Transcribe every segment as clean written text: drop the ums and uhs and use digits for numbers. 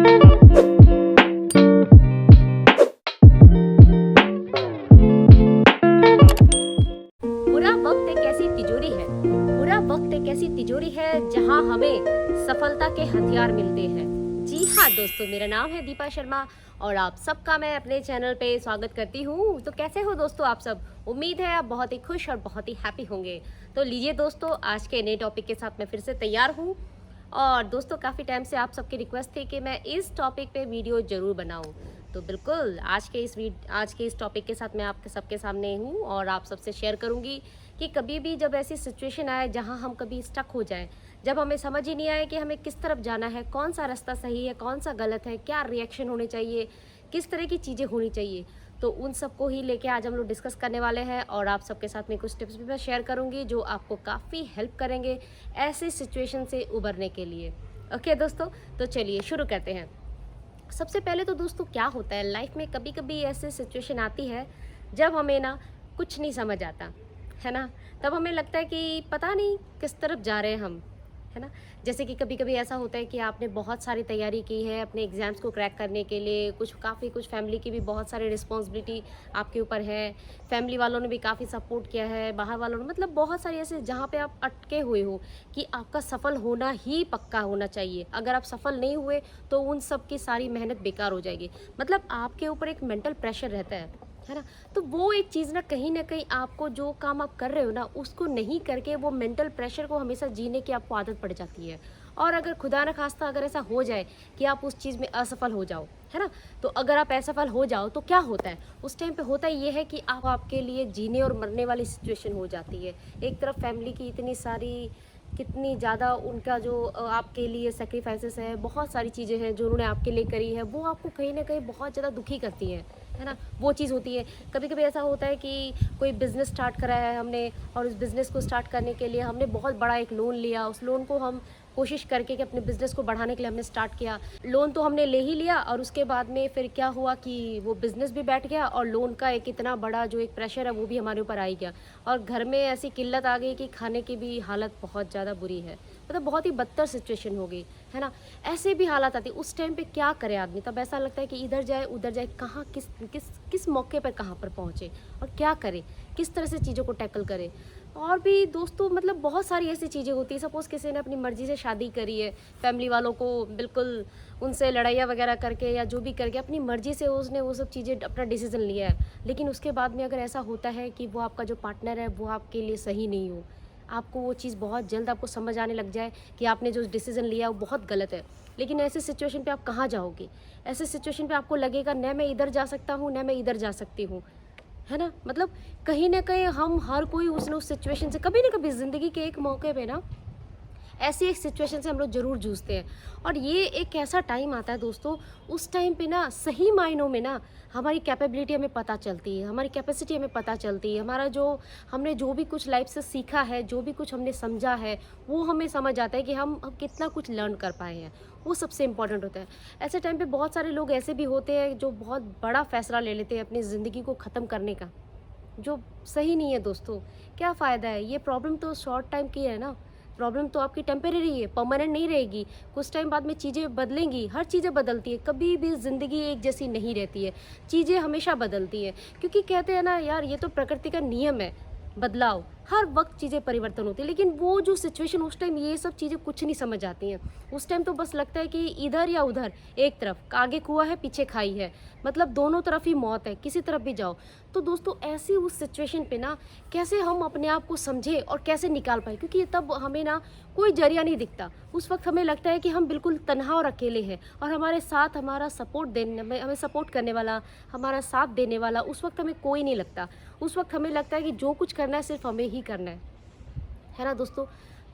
बुरा वक्त एक ऐसी तिजोरी है। बुरा वक्त एक ऐसी तिजोरी है जहां हमें सफलता के हथियार मिलते हैं। जी हाँ दोस्तों, मेरा नाम है दीपा शर्मा और आप सबका मैं अपने चैनल पे स्वागत करती हूँ। तो कैसे हो दोस्तों आप सब? उम्मीद है आप बहुत ही खुश और बहुत ही हैप्पी होंगे। तो लीजिए दोस्तों, आज के नए टॉपिक के साथ मैं फिर से तैयार हूँ। और दोस्तों, काफ़ी टाइम से आप सबकी रिक्वेस्ट थी कि मैं इस टॉपिक पे वीडियो ज़रूर बनाऊँ। तो बिल्कुल आज के इस टॉपिक के साथ मैं आपके सबके सामने हूँ और आप सबसे शेयर करूँगी कि कभी भी जब ऐसी सिचुएशन आए जहाँ हम कभी स्टक हो जाएं, जब हमें समझ ही नहीं आए कि हमें किस तरफ जाना है, कौन सा रास्ता सही है, कौन सा गलत है, क्या रिएक्शन होने चाहिए, किस तरह की चीज़ें होनी चाहिए, तो उन सबको ही लेके आज हम लोग डिस्कस करने वाले हैं। और आप सबके साथ में कुछ टिप्स भी मैं शेयर करूँगी जो आपको काफ़ी हेल्प करेंगे ऐसे सिचुएशन से उबरने के लिए। ओके दोस्तों, तो चलिए शुरू करते हैं। सबसे पहले तो दोस्तों, क्या होता है लाइफ में, कभी कभी ऐसे सिचुएशन आती है जब हमें ना कुछ नहीं समझ आता है ना। तब हमें लगता है कि पता नहीं किस तरफ जा रहे हैं हम, है ना। जैसे कि कभी कभी ऐसा होता है कि आपने बहुत सारी तैयारी की है अपने एग्ज़ाम्स को क्रैक करने के लिए, कुछ फैमिली की भी बहुत सारी रिस्पॉन्सिबिलिटी आपके ऊपर है, फैमिली वालों ने भी काफ़ी सपोर्ट किया है, बाहर वालों ने, मतलब बहुत सारी ऐसे जहाँ पे आप अटके हुए हो कि आपका सफल होना ही पक्का होना चाहिए। अगर आप सफल नहीं हुए तो उन सब की सारी मेहनत बेकार हो जाएगी। मतलब आपके ऊपर एक मेंटल प्रेशर रहता है ना। तो वो एक चीज़ ना कहीं आपको, जो काम आप कर रहे हो ना उसको नहीं करके वो मेंटल प्रेशर को हमेशा जीने की आपको आदत पड़ जाती है। और अगर खुदा न खास्ता अगर ऐसा हो जाए कि आप उस चीज़ में असफल हो जाओ, है ना, तो अगर आप असफल हो जाओ तो क्या होता है उस टाइम पे? होता ये है कि आप आपके लिए जीने और मरने वाली सिचुएशन हो जाती है। एक तरफ फैमिली की इतनी सारी, कितनी ज़्यादा उनका जो आपके लिए सेक्रीफाइसेस है, बहुत सारी चीज़ें हैं जो उन्होंने आपके लिए करी है, वो आपको कहीं ना कहीं बहुत ज़्यादा दुखी करती हैं, है ना। वो चीज़ होती है। कभी कभी ऐसा होता है कि कोई बिज़नेस स्टार्ट करा है हमने और उस बिज़नेस को स्टार्ट करने के लिए हमने बहुत बड़ा एक लोन लिया। उस लोन को हम कोशिश करके कि अपने बिज़नेस को बढ़ाने के लिए हमने स्टार्ट किया। लोन तो हमने ले ही लिया और उसके बाद में फिर क्या हुआ कि वो बिज़नेस भी बैठ गया और लोन का एक इतना बड़ा जो एक प्रेशर है वो भी हमारे ऊपर आ ही गया। और घर में ऐसी किल्लत आ गई कि खाने की भी हालत बहुत ज़्यादा बुरी है। मतलब बहुत ही बदतर सिचुएशन हो गई, है ना। ऐसे भी हालात आती, उस टाइम पे क्या करे आदमी? तब ऐसा लगता है कि इधर जाए उधर जाए, कहाँ किस किस किस मौके पर कहाँ पर पहुँचे और क्या करे, किस तरह से चीज़ों को टैकल करे। और भी दोस्तों, मतलब बहुत सारी ऐसी चीज़ें होती है। सपोज़ किसी ने अपनी मर्ज़ी से शादी करी है, फैमिली वालों को बिल्कुल उनसे लड़ाइयाँ वगैरह करके या जो भी करके अपनी मर्ज़ी से उसने वो सब चीज़ें, अपना डिसीज़न लिया है। लेकिन उसके बाद में अगर ऐसा होता है कि वो आपका जो पार्टनर है वो आपके लिए सही नहीं हो, आपको वो चीज़ बहुत जल्द आपको समझ आने लग जाए कि आपने जो डिसीज़न लिया वो बहुत गलत है। लेकिन ऐसे सिचुएशन पे आप कहाँ जाओगे? ऐसे सिचुएशन पे आपको लगेगा न मैं इधर जा सकता हूँ, न मैं इधर जा सकती हूँ, है ना। मतलब कहीं न कहीं हम हर कोई उस सिचुएशन से कभी न कभी ज़िंदगी के एक मौके पे ना ऐसी एक सिचुएशन से हम लोग ज़रूर जूझते हैं। और ये एक ऐसा टाइम आता है दोस्तों, उस टाइम पे ना सही मायनों में ना हमारी कैपेबिलिटी हमें पता चलती है, हमारी कैपेसिटी हमें पता चलती है, हमारा जो हमने जो भी कुछ लाइफ से सीखा है, जो भी कुछ हमने समझा है, वो हमें समझ आता है कि हम कितना कुछ लर्न कर पाए हैं। वो सबसे इम्पोर्टेंट होता है। ऐसे टाइम पे बहुत सारे लोग ऐसे भी होते हैं जो बहुत बड़ा फैसला ले लेते हैं अपनी ज़िंदगी को ख़त्म करने का, जो सही नहीं है दोस्तों। क्या फ़ायदा है? ये प्रॉब्लम तो शॉर्ट टाइम की है ना, प्रॉब्लम तो आपकी टेम्परेरी है, परमानेंट नहीं रहेगी। कुछ टाइम बाद में चीज़ें बदलेंगी, हर चीज़ें बदलती है, कभी भी ज़िंदगी एक जैसी नहीं रहती है, चीज़ें हमेशा बदलती हैं। क्योंकि कहते हैं ना यार, ये तो प्रकृति का नियम है, बदलाव, हर वक्त चीज़ें परिवर्तन होती है। लेकिन वो जो सिचुएशन उस टाइम, ये सब चीज़ें कुछ नहीं समझ आती हैं। उस टाइम तो बस लगता है कि इधर या उधर, एक तरफ आगे कुआं है पीछे खाई है, मतलब दोनों तरफ ही मौत है, किसी तरफ भी जाओ। तो दोस्तों, ऐसी उस सिचुएशन पे ना कैसे हम अपने आप को समझे और कैसे निकाल पाए? क्योंकि तब हमें ना कोई जरिया नहीं दिखता। उस वक्त हमें लगता है कि हम बिल्कुल तन्हा और अकेले हैं और हमारे साथ हमारा सपोर्ट देने, हमें सपोर्ट करने वाला, हमारा साथ देने वाला उस वक्त हमें कोई नहीं लगता। उस वक्त हमें लगता है कि जो कुछ करना है सिर्फ हमें ही करना है ना दोस्तों।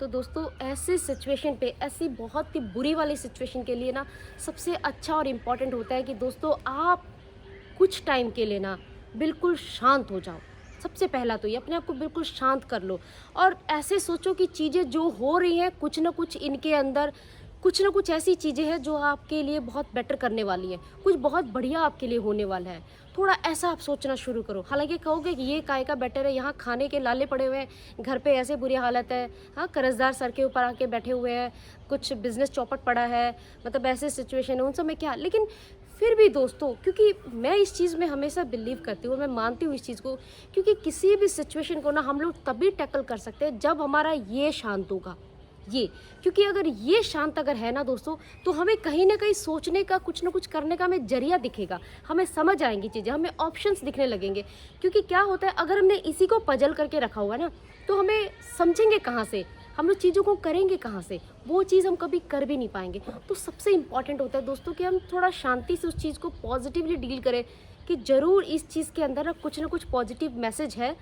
तो दोस्तों, ऐसी सिचुएशन पे, ऐसी बहुत ही बुरी वाली सिचुएशन के लिए ना सबसे अच्छा और इम्पॉर्टेंट होता है कि दोस्तों आप कुछ टाइम के लिए ना बिल्कुल शांत हो जाओ। सबसे पहला तो ये, अपने आप को बिल्कुल शांत कर लो और ऐसे सोचो कि चीज़ें जो हो रही हैं, कुछ ना कुछ इनके अंदर कुछ ना कुछ ऐसी चीज़ें हैं जो आपके लिए बहुत बेटर करने वाली हैं, कुछ बहुत बढ़िया आपके लिए होने वाला है। थोड़ा ऐसा आप सोचना शुरू करो। हालाँकि कहोगे कि ये काय का बेटर है, यहाँ खाने के लाले पड़े हुए हैं, घर पे ऐसे बुरी हालत है, हाँ, कर्ज़दार सर के ऊपर आके बैठे हुए हैं, कुछ बिज़नेस चौपट पड़ा है, मतलब ऐसे सिचुएशन है, उन सब में क्या, लेकिन फिर भी दोस्तों, क्योंकि मैं इस चीज़ में हमेशा बिलीव करती हूँ, मैं मानती हूँ इस चीज़ को, क्योंकि किसी भी सिचुएशन को ना हम लोग तभी टैकल कर सकते हैं जब हमारा ये शांत होगा, ये, क्योंकि अगर ये शांत अगर है ना दोस्तों, तो हमें कहीं ना कहीं सोचने का, कुछ ना कुछ करने का हमें जरिया दिखेगा, हमें समझ आएंगी चीज़ें, हमें ऑप्शंस दिखने लगेंगे। क्योंकि क्या होता है, अगर हमने इसी को पजल करके रखा हुआ ना, तो हमें समझेंगे कहाँ से, हम लोग चीज़ों को करेंगे कहाँ से, वो चीज़ हम कभी कर भी नहीं पाएंगे। तो सबसे इम्पॉर्टेंट होता है दोस्तों कि हम थोड़ा शांति से उस चीज़ को पॉजिटिवली डील करें, कि ज़रूर इस चीज़ के अंदर ना कुछ पॉजिटिव मैसेज है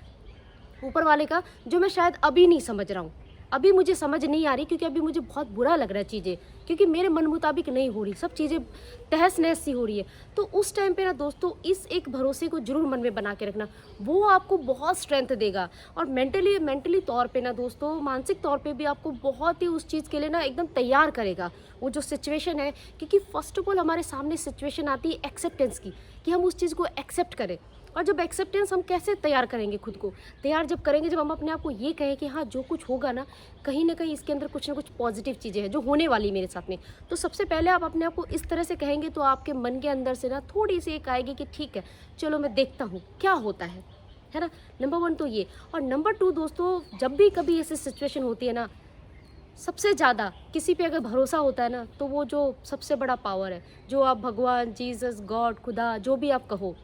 ऊपर वाले का, जो मैं शायद अभी नहीं समझ रहा हूँ, अभी मुझे समझ नहीं आ रही, क्योंकि अभी मुझे बहुत बुरा लग रहा है चीज़ें, क्योंकि मेरे मन मुताबिक नहीं हो रही, सब चीज़ें तहस नहस सी हो रही है। तो उस टाइम पे ना दोस्तों, इस एक भरोसे को जरूर मन में बना के रखना, वो आपको बहुत स्ट्रेंथ देगा। और मेंटली तौर पे ना दोस्तों, मानसिक तौर पे भी आपको बहुत ही उस चीज़ के लिए ना एकदम तैयार करेगा वो जो सिचुएशन है। क्योंकि फर्स्ट ऑफ ऑल हमारे सामने सिचुएशन आती है एक्सेप्टेंस की, कि हम उस चीज़ को एक्सेप्ट करें। और जब एक्सेप्टेंस, हम कैसे तैयार करेंगे खुद को, तैयार जब करेंगे जब हम अपने आप को ये कहें कि हाँ, जो कुछ होगा ना कहीं इसके अंदर कुछ ना कुछ पॉजिटिव चीज़ें हैं जो होने वाली मेरे साथ में। तो सबसे पहले आप अपने आप को इस तरह से कहेंगे, तो आपके मन के अंदर से ना थोड़ी सी एक आएगी कि ठीक है, चलो मैं देखता हूँ क्या होता है ना। नंबर 1 तो ये। और नंबर 2 दोस्तों, जब भी कभी ऐसी सिचुएशन होती है ना, सबसे ज़्यादा किसी पे अगर भरोसा होता है ना, तो वो जो सबसे बड़ा पावर है, जो आप भगवान, जीसस, गॉड, खुदा, जो भी आप कहो,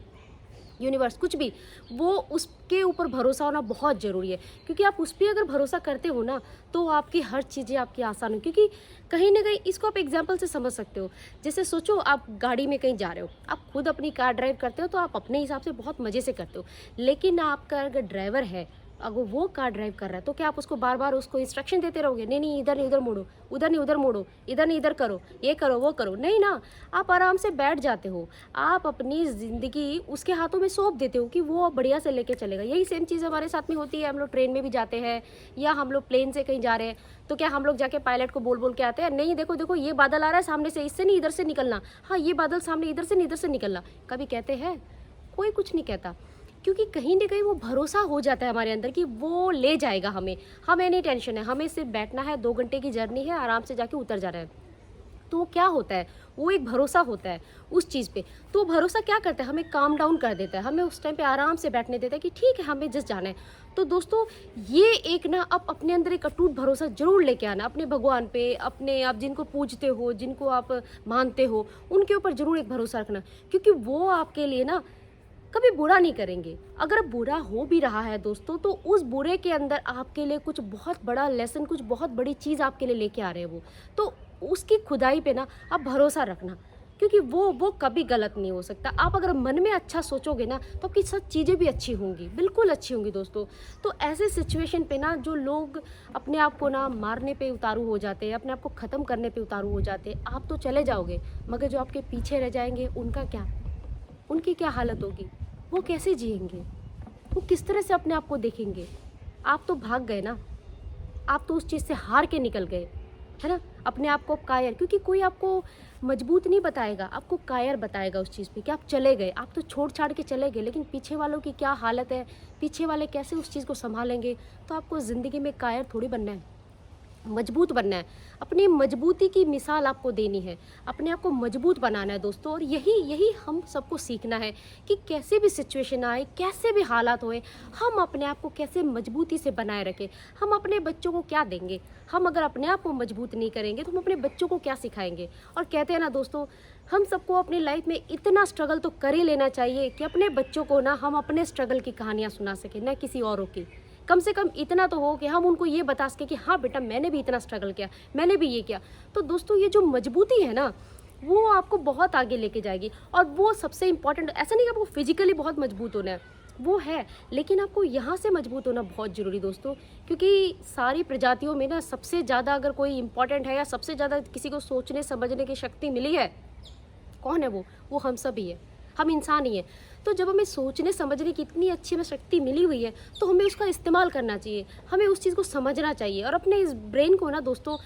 यूनिवर्स, कुछ भी, वो उसके ऊपर भरोसा होना बहुत ज़रूरी है। क्योंकि आप उस पर अगर भरोसा करते हो ना, तो आपकी हर चीज़ें आपकी आसान हो। क्योंकि कहीं ना कहीं इसको आप एग्जांपल से समझ सकते हो। जैसे सोचो, आप गाड़ी में कहीं जा रहे हो, आप खुद अपनी कार ड्राइव करते हो, तो आप अपने हिसाब से बहुत मज़े से करते हो। लेकिन आपका अगर ड्राइवर है, अगर वो कार ड्राइव कर रहा है, तो क्या आप उसको बार बार उसको इंस्ट्रक्शन देते रहोगे? नहीं नहीं, इधर नहीं उधर मोड़ो, उधर नहीं उधर मोड़ो, इधर नहीं इधर करो, ये करो वो करो, नहीं ना। आप आराम से बैठ जाते हो, आप अपनी ज़िंदगी उसके हाथों में सौंप देते हो कि वो बढ़िया से लेके चलेगा। यही सेम चीज़ हमारे साथ में होती है। हम लोग ट्रेन में भी जाते हैं, या हम लोग प्लेन से कहीं जा रहे हैं, तो क्या हम लोग जाके पायलट को बोल बोल के आते हैं, नहीं देखो देखो ये बादल आ रहा है सामने से, इससे नहीं इधर से निकलना, हाँ ये बादल सामने, इधर से नहीं इधर से निकलना? कभी कहते हैं? कोई कुछ नहीं कहता। क्योंकि कहीं ना कहीं वो भरोसा हो जाता है हमारे अंदर कि वो ले जाएगा हमें नहीं टेंशन है, हमें सिर्फ बैठना है, 2 घंटे की जर्नी है, आराम से जाके उतर जा रहा है। तो वो क्या होता है, वो एक भरोसा होता है उस चीज़ पे। तो भरोसा क्या करता है, हमें काम डाउन कर देता है, हमें उस टाइम पे आराम से बैठने देता है कि ठीक है, हमें जस्ट जाना है। तो दोस्तों, ये एक ना, आप अपने अंदर एक अटूट भरोसा जरूर लेके आना, अपने भगवान पे, अपने आप जिनको पूजते हो, जिनको आप मानते हो, उनके ऊपर जरूर एक भरोसा रखना। क्योंकि वो आपके लिए ना कभी बुरा नहीं करेंगे। अगर बुरा हो भी रहा है दोस्तों, तो उस बुरे के अंदर आपके लिए कुछ बहुत बड़ा लेसन, कुछ बहुत बड़ी चीज़ आपके लिए लेके आ रहे हैं वो। तो उसकी खुदाई पे ना आप भरोसा रखना, क्योंकि वो कभी गलत नहीं हो सकता। आप अगर मन में अच्छा सोचोगे ना, तो आपकी सब चीज़ें भी अच्छी होंगी, बिल्कुल अच्छी होंगी दोस्तों। तो ऐसे सिचुएशन पे ना, जो लोग अपने आप को ना मारने पे उतारू हो जाते हैं, अपने आप को ख़त्म करने पे उतारू हो जाते हैं, आप तो चले जाओगे, मगर जो आपके पीछे रह जाएंगे, उनका क्या, उनकी क्या हालत होगी? वो कैसे जिएंगे? वो किस तरह से अपने आप को देखेंगे? आप तो भाग गए ना, आप तो उस चीज़ से हार के निकल गए, है ना। अपने आप को कायर, क्योंकि कोई आपको मजबूत नहीं बताएगा, आपको कायर बताएगा उस चीज़ पे कि आप चले गए, आप तो छोड़ छाड़ के चले गए, लेकिन पीछे वालों की क्या हालत है, पीछे वाले कैसे उस चीज़ को संभालेंगे। तो आपको ज़िंदगी में कायर थोड़ी बनना है, मजबूत बनना है। अपनी मजबूती की मिसाल आपको देनी है, अपने आप को मजबूत बनाना है दोस्तों। और यही हम सबको सीखना है कि कैसे भी सिचुएशन आए, कैसे भी हालात होए, हम अपने आप को कैसे मजबूती से बनाए रखें। हम अपने बच्चों को क्या देंगे? हम अगर अपने आप को मजबूत नहीं करेंगे, तो हम अपने बच्चों को क्या सिखाएंगे? और कहते हैं ना दोस्तों, हम सबको अपनी लाइफ में इतना स्ट्रगल तो कर ही लेना चाहिए कि अपने बच्चों को ना हम अपने स्ट्रगल की कहानियाँ सुना सकें, न किसी औरों की। कम से कम इतना तो हो कि हम उनको ये बता सके कि हाँ बेटा, मैंने भी इतना स्ट्रगल किया, मैंने भी ये किया। तो दोस्तों, ये जो मजबूती है ना, वो आपको बहुत आगे लेके जाएगी। और वो सबसे इम्पॉर्टेंट, ऐसा नहीं कि आपको फिजिकली बहुत मजबूत होना है, वो है, लेकिन आपको यहाँ से मजबूत होना बहुत ज़रूरी दोस्तों। क्योंकि सारी प्रजातियों में ना सबसे ज़्यादा अगर कोई इम्पॉर्टेंट है, या सबसे ज़्यादा किसी को सोचने समझने की शक्ति मिली है, कौन है वो हम सब ही है, हम इंसान ही हैं। तो जब हमें सोचने समझने की इतनी अच्छी हमें शक्ति मिली हुई है, तो हमें उसका इस्तेमाल करना चाहिए, हमें उस चीज़ को समझना चाहिए। और अपने इस ब्रेन को ना दोस्तों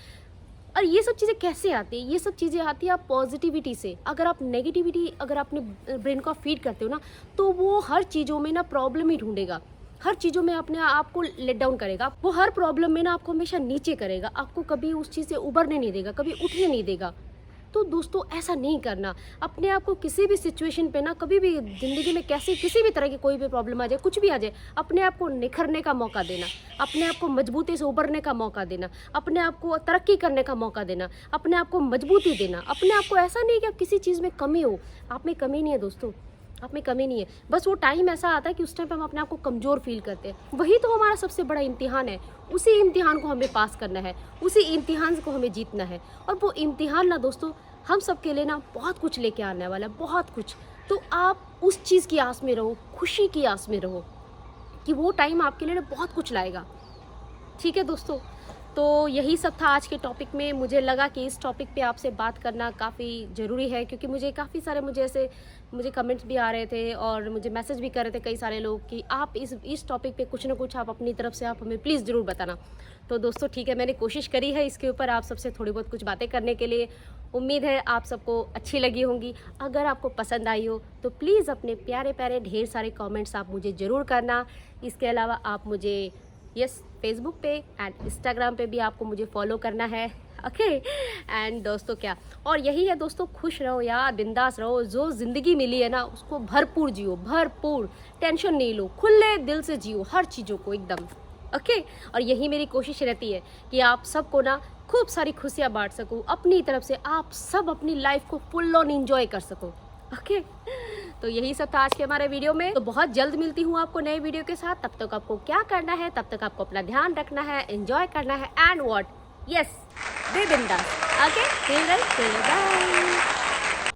और ये सब चीज़ें कैसे आती है? ये सब चीज़ें आती है आप पॉजिटिविटी से। अगर आप नेगेटिविटी अगर अपने ब्रेन को फीड करते हो ना, तो वो हर चीज़ों में ना प्रॉब्लम ही ढूंढेगा, हर चीज़ों में अपने आप को लेट डाउन करेगा। वो हर प्रॉब्लम में ना आपको हमेशा नीचे करेगा, आपको कभी उस चीज़ से उबरने नहीं देगा, कभी उठने नहीं देगा। तो दोस्तों ऐसा नहीं करना। अपने आप को किसी भी सिचुएशन पे ना, कभी भी ज़िंदगी में कैसे किसी भी तरह की कोई भी प्रॉब्लम आ जाए, कुछ भी आ जाए, अपने आप को निखरने का मौका देना, अपने आप को मजबूती से उभरने का मौका देना, अपने आप को तरक्की करने का मौका देना, अपने आप को मजबूती देना। अपने आप को ऐसा नहीं कि आप किसी चीज़ में कमी हो, आप में कमी नहीं है दोस्तों, आप में कमी नहीं है। बस वो टाइम ऐसा आता है कि उस टाइम पे हम अपने आप को कमज़ोर फील करते हैं। वही तो हमारा सबसे बड़ा इम्तिहान है। उसी इम्तिहान को हमें पास करना है, उसी इम्तिहान को हमें जीतना है। और वो इम्तिहान ना दोस्तों हम सब के लिए ना बहुत कुछ लेके आने वाला है, बहुत कुछ। तो आप उस चीज़ की आस में रहो, खुशी की आस में रहो कि वो टाइम आपके लिए ना बहुत कुछ लाएगा। ठीक है दोस्तों, तो यही सब था आज के टॉपिक में। मुझे लगा कि इस टॉपिक पे आपसे बात करना काफ़ी ज़रूरी है, क्योंकि मुझे काफ़ी सारे मुझे कमेंट्स भी आ रहे थे और मुझे मैसेज भी कर रहे थे कई सारे लोग कि आप इस टॉपिक पे कुछ ना कुछ आप अपनी तरफ से आप हमें प्लीज़ ज़रूर बताना। तो दोस्तों ठीक है, मैंने कोशिश करी है इसके ऊपर आप सबसे थोड़ी बहुत कुछ बातें करने के लिए। उम्मीद है आप सबको अच्छी लगी होंगी। अगर आपको पसंद आई हो तो प्लीज़ अपने प्यारे प्यारे ढेर सारे कमेंट्स आप मुझे ज़रूर करना। इसके अलावा आप मुझे फेसबुक पे एंड इंस्टाग्राम पे भी आपको मुझे फॉलो करना है। ओके एंड दोस्तों क्या, और यही है दोस्तों, खुश रहो यार, बिंदास रहो। जो ज़िंदगी मिली है ना उसको भरपूर जियो, भरपूर। टेंशन नहीं लो, खुले दिल से जियो हर चीज़ों को एकदम। ओके और यही मेरी कोशिश रहती है कि आप सबको ना खूब सारी खुशियाँ बांट सकूँ अपनी तरफ से, आप सब अपनी लाइफ को फुल ऑन एंजॉय कर सको। ओके तो यही सब था आज के हमारे वीडियो में। तो बहुत जल्द मिलती हूँ आपको नए वीडियो के साथ। तब तक आपको क्या करना है, तब तक आपको अपना ध्यान रखना है, एंजॉय करना है एंड व्हाट, यस, बी बिंदास। Okay, bye.